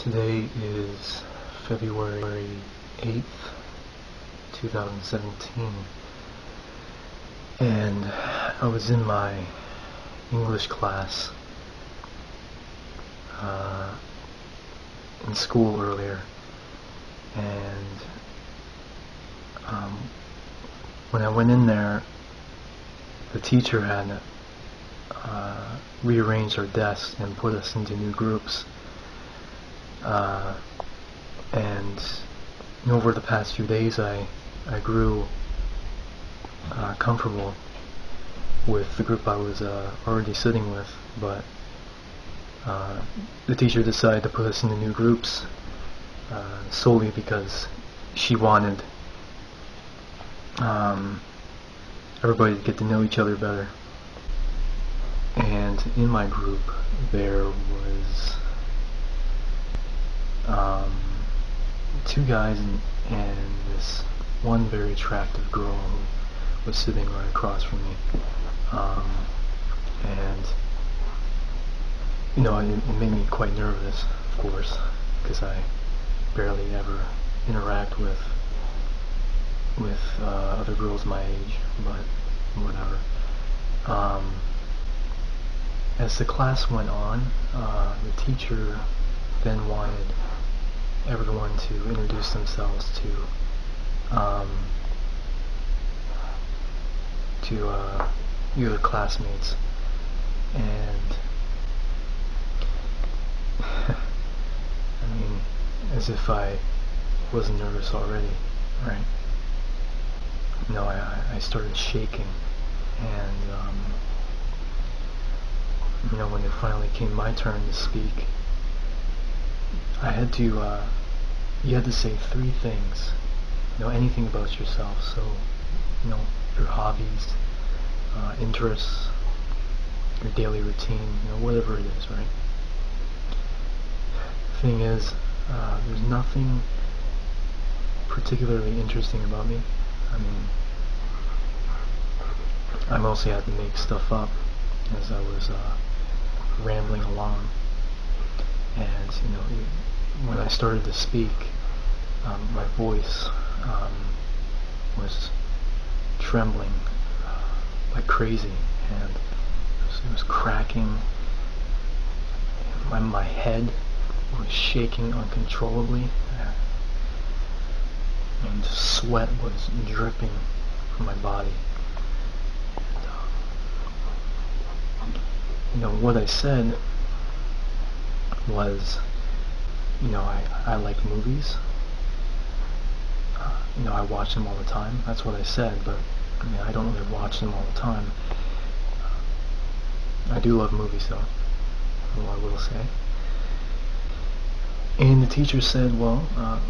Today is February 8th, 2017, and I was in my English class in school earlier, and when I went in there, the teacher had rearranged our desks and put us into new groups. And over the past few days I grew comfortable with the group I was already sitting with, but the teacher decided to put us into new groups solely because she wanted everybody to get to know each other better. And in my group there was two guys and this one very attractive girl who was sitting right across from me, and it made me quite nervous, of course, because I barely ever interact with other girls my age, but whatever. As the class went on, the teacher then wanted everyone to introduce themselves to your classmates, and I mean, as if I wasn't nervous already, right? I started shaking, and when it finally came my turn to speak, I had to, you had to say three things, anything about yourself, so, your hobbies, interests, your daily routine, whatever it is, right? The thing is, there's nothing particularly interesting about me. I mean, I mostly had to make stuff up as I was rambling along, and when I started to speak, my voice was trembling like crazy, and it was cracking. My head was shaking uncontrollably, and sweat was dripping from my body. And, what I said was, I like movies. I watch them all the time. That's what I said, but I don't really watch them all the time. I do love movies, though, I will say. And the teacher said, well,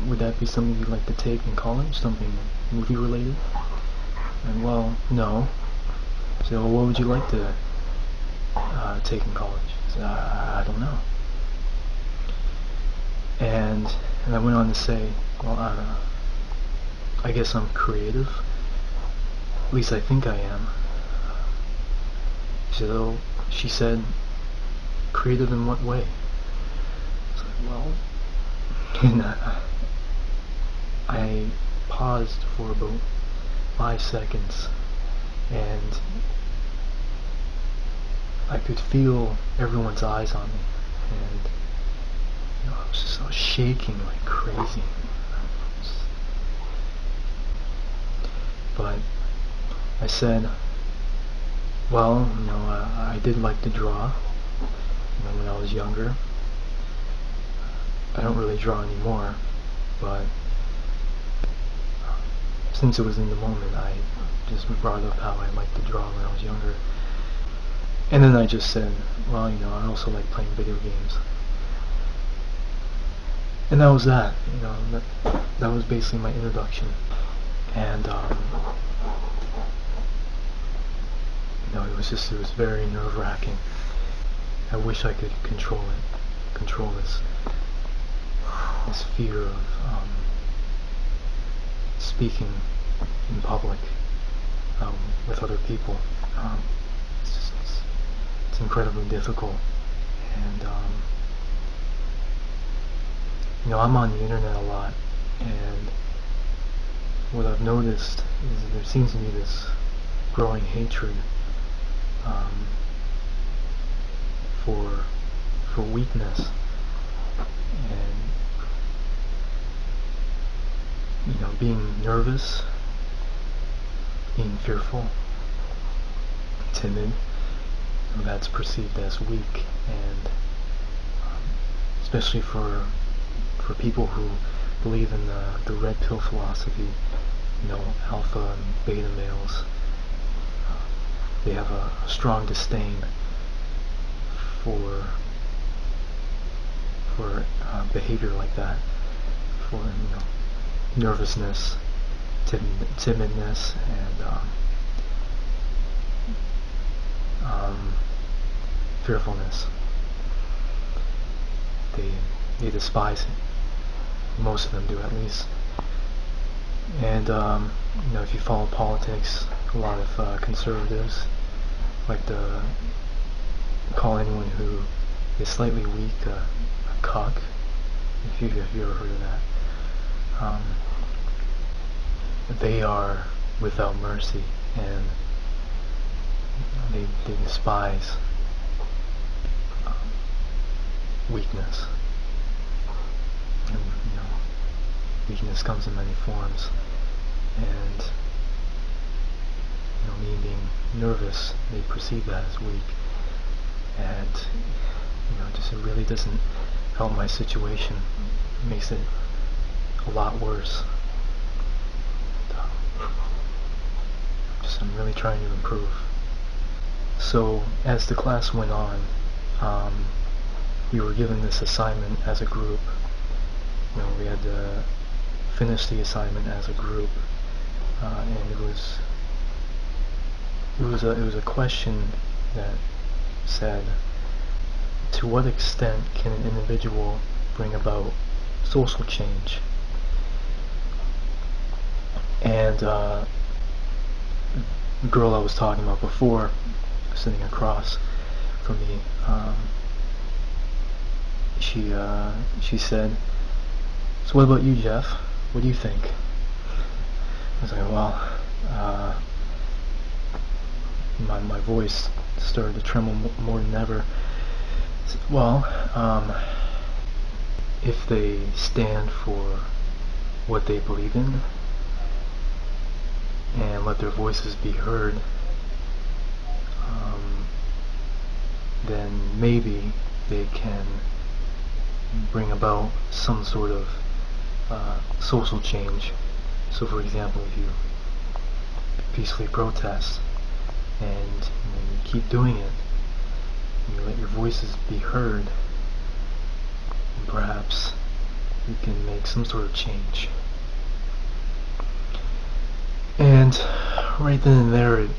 would that be something you'd like to take in college? Something movie related? And well, no. So well, what would you like to take in college? I said, I don't know. And I went on to say, well, I guess I'm creative. At least I think I am. So she said, creative in what way? I was like, well, and I paused for about 5 seconds, and I could feel everyone's eyes on me, and I was shaking like crazy. But I said, well, I did like to draw, when I was younger. I don't really draw anymore, but since it was in the moment, I just brought up how I liked to draw when I was younger. And then I just said, well, I also like playing video games. And that was that. That was basically my introduction. And it was very nerve-wracking. I wish I could control this fear of speaking in public with other people. It's incredibly difficult, and I'm on the internet a lot, and what I've noticed is there seems to be this growing hatred um, for weakness, and being nervous, being fearful, timid, that's perceived as weak, and especially for people who believe in the red pill philosophy, alpha and beta males, they have a strong disdain for behavior like that, for nervousness, timidness, and fearfulness. They despise it. Most of them do, at least. And if you follow politics, a lot of conservatives like to call anyone who is slightly weak a cuck. If you ever heard of that. They are without mercy, and they despise weakness. And weakness comes in many forms, and me being nervous, they perceive that as weak, and just it really doesn't help my situation. It makes it a lot worse. I'm really trying to improve. So as the class went on, we were given this assignment as a group. We had to finish the assignment as a group, and it was a question that said, to what extent can an individual bring about social change? And the girl I was talking about before, sitting across from me, she said, "So what about you, Jeff? What do you think?" I was like, well, my voice started to tremble more than ever. Well, if they stand for what they believe in and let their voices be heard, then maybe they can bring about some sort of social change. So for example, if you peacefully protest and you keep doing it, and you let your voices be heard, and perhaps you can make some sort of change. And right then and there, it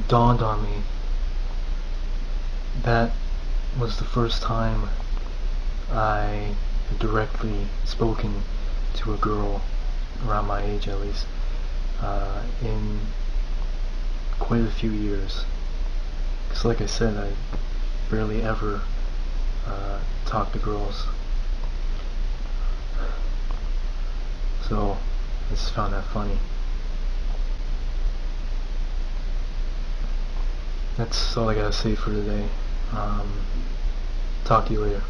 dawned on me that was the first time I directly spoken to a girl around my age, at least, in quite a few years. Because like I said, I barely ever talk to girls. So I just found that funny. That's all I gotta say for today. Talk to you later.